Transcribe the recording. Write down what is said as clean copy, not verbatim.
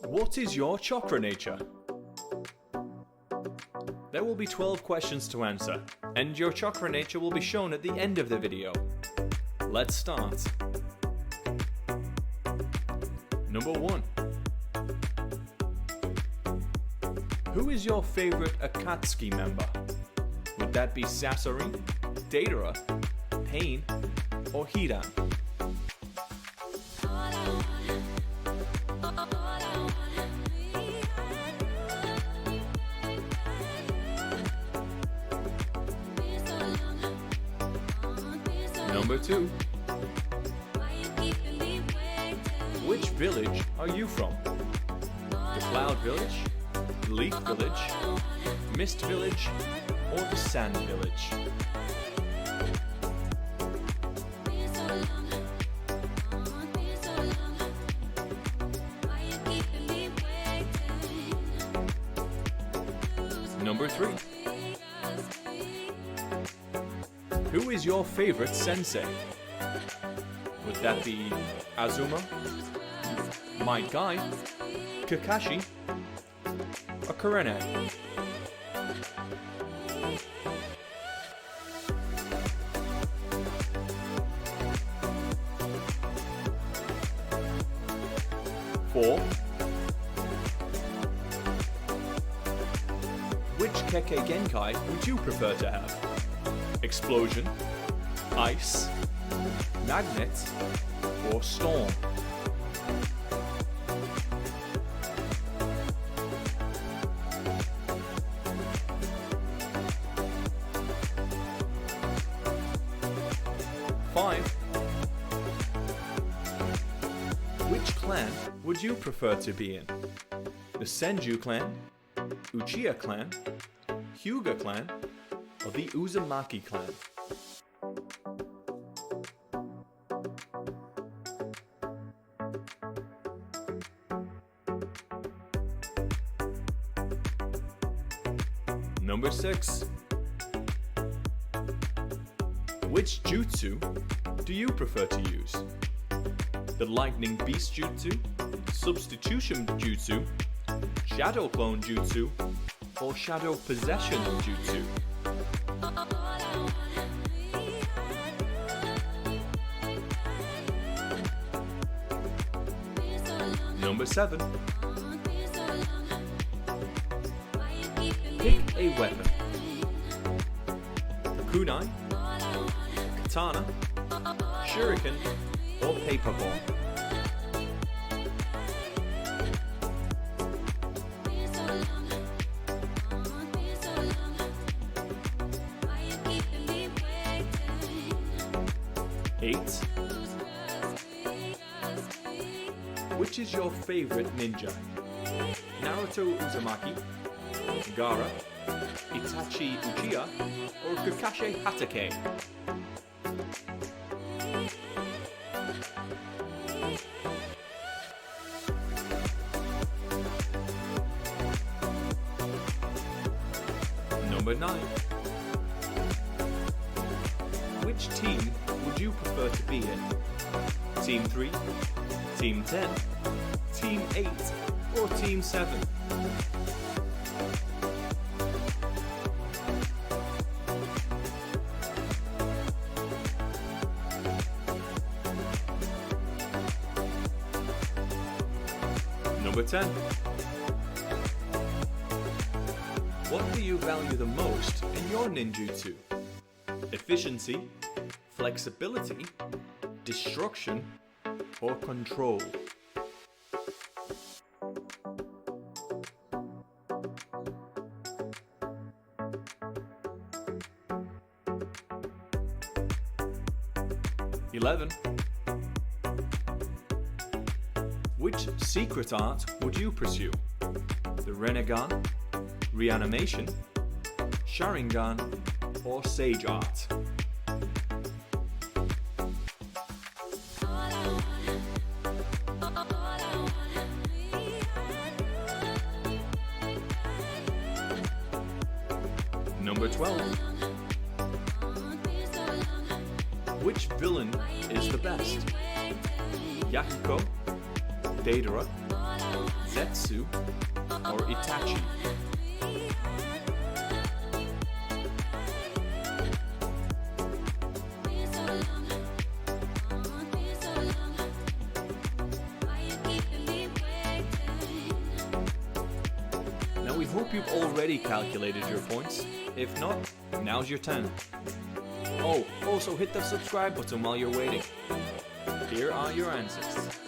What is your chakra nature? There will be 12 questions to answer, and your chakra nature will be shown at the end of the video. Let's start. Number 1. Who is your favorite Akatsuki member? Would that be Sasori, Deidara, Pain, or Hidan? Number 2. Which village are you from? The Cloud Village, Leaf Village, Mist Village, or the Sand Village? Number 3. Who is your favorite sensei? Would that be Azuma, My Guy, Kakashi, or Kurene? Four. Which Kekkei Genkai would you prefer to have? Explosion, Ice, Magnet, or Storm? Five. Which clan would you prefer to be in? The Senju clan, Uchiha clan, Hyuga clan, or the Uzumaki clan? Number 6. Which jutsu do you prefer to use? The Lightning Beast Jutsu, Substitution Jutsu, Shadow Clone Jutsu, or Shadow Possession Jutsu? Number 7. Pick a weapon. Kunai, Katana, Shuriken, or Paper Ball? Eight. Which is your favorite ninja? Naruto Uzumaki, Gaara, Itachi Uchiha, or Kakashi Hatake? Number 9. Which team would you prefer to be in? Team 3, Team 10, Team 8, or Team 7? Number 10. What do you value the most in your ninjutsu? Efficiency, flexibility, destruction, or control? (11) Which secret art would you pursue? The Rinnegan, Reanimation, Sharingan, or Sage Art? Number 12. Which villain is the best? Yahiko, Deidara, Zetsu or Itachi? Now we hope you've already calculated your points. If not, now's your turn. Oh, also hit the subscribe button while you're waiting. Here are your answers.